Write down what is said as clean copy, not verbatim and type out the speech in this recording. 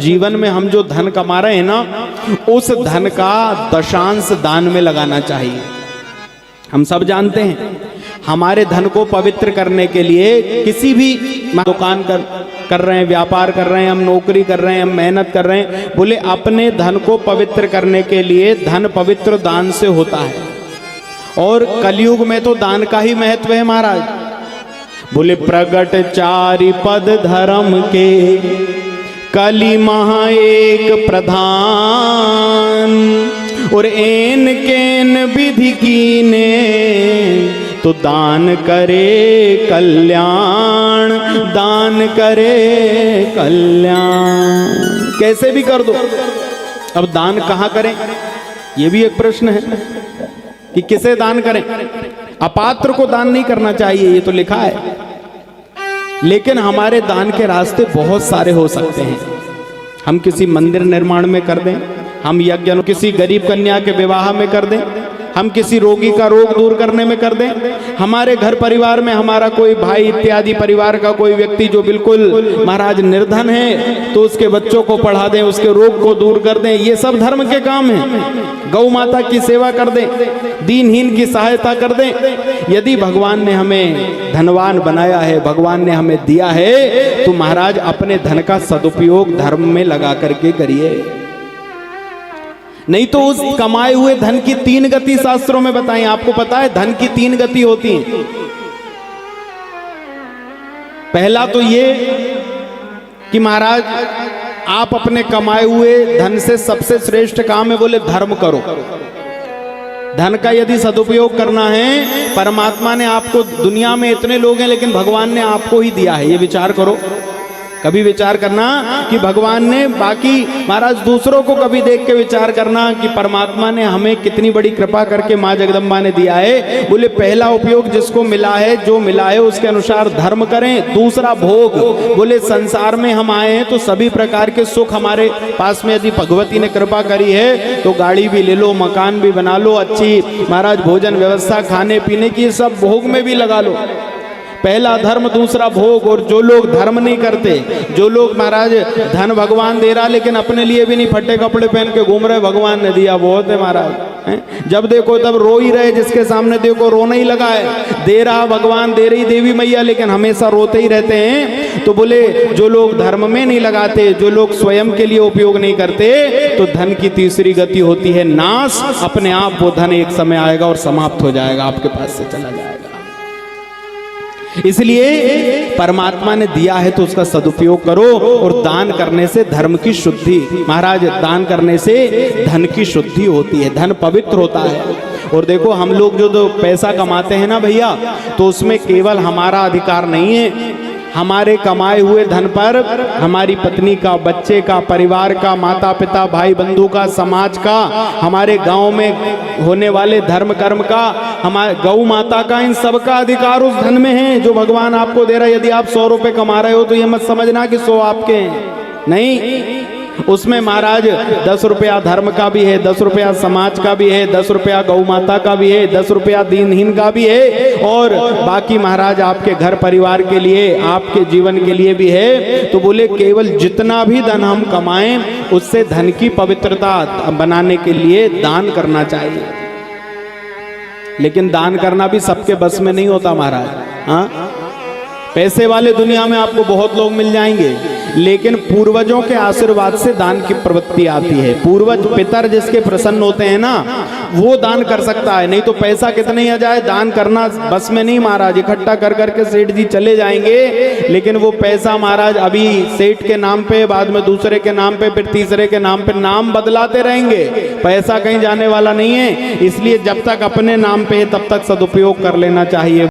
जीवन में हम जो धन कमा रहे हैं ना, उस धन का दशांश दान में लगाना चाहिए। हम सब जानते हैं हमारे धन को पवित्र करने के लिए किसी भी दुकान कर रहे हैं, व्यापार कर रहे हैं, हम नौकरी कर रहे हैं, हम मेहनत कर रहे हैं, बोले अपने धन को पवित्र करने के लिए धन पवित्र दान से होता है। और कलयुग में तो दान का ही महत्व है महाराज। बोले प्रगट चारि पद धर्म के, कली महा एक प्रधान, और एन केन विधि कीने, तो दान करे कल्याण, दान करे कल्याण। कैसे भी कर दो। अब दान कहाँ करें, ये भी एक प्रश्न है कि किसे दान करें। अपात्र को दान नहीं करना चाहिए, ये तो लिखा है, लेकिन हमारे दान के रास्ते बहुत सारे हो सकते हैं। हम किसी मंदिर निर्माण में कर दें, हम यज्ञ किसी गरीब कन्या के विवाह में कर दें, हम किसी रोगी का रोग दूर करने में कर दें, हमारे घर परिवार में हमारा कोई भाई इत्यादि परिवार का कोई व्यक्ति जो बिल्कुल महाराज निर्धन है तो उसके बच्चों को पढ़ा दें, उसके रोग को दूर कर दें। ये सब धर्म के काम हैं। गौ माता की सेवा कर दें, दीनहीन की सहायता कर दें। यदि भगवान ने हमें धनवान बनाया है, भगवान ने हमें दिया है, तो महाराज अपने धन का सदुपयोग धर्म में लगा करके करिए। नहीं तो उस कमाए हुए धन की 3 गति शास्त्रों में बताएं। आपको पता है धन की 3 गति होती हैं। पहला तो ये कि महाराज आप अपने कमाए हुए धन से सबसे श्रेष्ठ काम है, बोले धर्म करो। धन का यदि सदुपयोग करना है, परमात्मा ने आपको, दुनिया में इतने लोग हैं लेकिन भगवान ने आपको ही दिया है, ये विचार करो। कभी विचार करना कि भगवान ने बाकी महाराज दूसरों को कभी देख के विचार करना कि परमात्मा ने हमें कितनी बड़ी कृपा करके माँ जगदम्बा ने दिया है। बोले पहला उपयोग जिसको मिला है, जो मिला है उसके अनुसार धर्म करें। दूसरा भोग, बोले संसार में हम आए हैं तो सभी प्रकार के सुख हमारे पास में यदि भगवती ने कृपा करी है तो गाड़ी भी ले लो, मकान भी बना लो, अच्छी महाराज भोजन व्यवस्था खाने पीने की सब भोग में भी लगा लो। पहला धर्म, दूसरा भोग। और जो लोग धर्म नहीं करते, जो लोग महाराज धन भगवान दे रहा लेकिन अपने लिए भी नहीं फटे कपड़े पहन के घूम रहे, भगवान ने दिया बहुत है महाराज। जब देखो तब रो ही रहे, जिसके सामने देखो रोना ही लगा है। दे रहा भगवान, दे रही देवी मैया, लेकिन हमेशा रोते ही रहते हैं। तो बोले जो लोग धर्म में नहीं लगाते, जो लोग स्वयं के लिए उपयोग नहीं करते, तो धन की तीसरी गति होती है नाश। अपने आप वो धन एक समय आएगा और समाप्त हो जाएगा, आपके पास से चला जाएगा। इसलिए परमात्मा ने दिया है तो उसका सदुपयोग करो। और दान करने से धर्म की शुद्धि, महाराज दान करने से धन की शुद्धि होती है, धन पवित्र होता है। और देखो हम लोग जो पैसा कमाते हैं ना भैया, तो उसमें केवल हमारा अधिकार नहीं है। हमारे कमाए हुए धन पर हमारी पत्नी का, बच्चे का, परिवार का, माता पिता, भाई बंधु का, समाज का, हमारे गांव में होने वाले धर्म कर्म का, हमारे गौ माता का, इन सब का अधिकार उस धन में है जो भगवान आपको दे रहा है। यदि आप 100 रुपए कमा रहे हो तो ये मत समझना कि 100 आपके हैं, नहीं। उसमें महाराज 10 रुपया धर्म का भी है, 10 रुपया समाज का भी है, 10 रुपया गौ माता का भी है, 10 रुपया दीनहीन का भी है, और बाकी महाराज आपके घर परिवार के लिए, आपके जीवन के लिए भी है। तो बोले केवल जितना भी धन हम कमाएं, उससे धन की पवित्रता बनाने के लिए दान करना चाहिए। लेकिन दान करना भी सबके बस में नहीं होता महाराज। हाँ, पैसे वाले दुनिया में आपको बहुत लोग मिल जाएंगे, लेकिन पूर्वजों के आशीर्वाद से दान की प्रवृत्ति आती है। पूर्वज पितर जिसके प्रसन्न होते हैं ना, वो दान कर सकता है। नहीं तो पैसा कितने ही आ जाए, दान करना बस में नहीं महाराज। इकट्ठा कर करके सेठ जी चले जाएंगे, लेकिन वो पैसा महाराज अभी सेठ के नाम पे, बाद में दूसरे के नाम पे, फिर तीसरे के नाम पे, नाम बदलाते रहेंगे। पैसा कहीं जाने वाला नहीं है। इसलिए जब तक अपने नाम पे है तब तक सदुपयोग कर लेना चाहिए।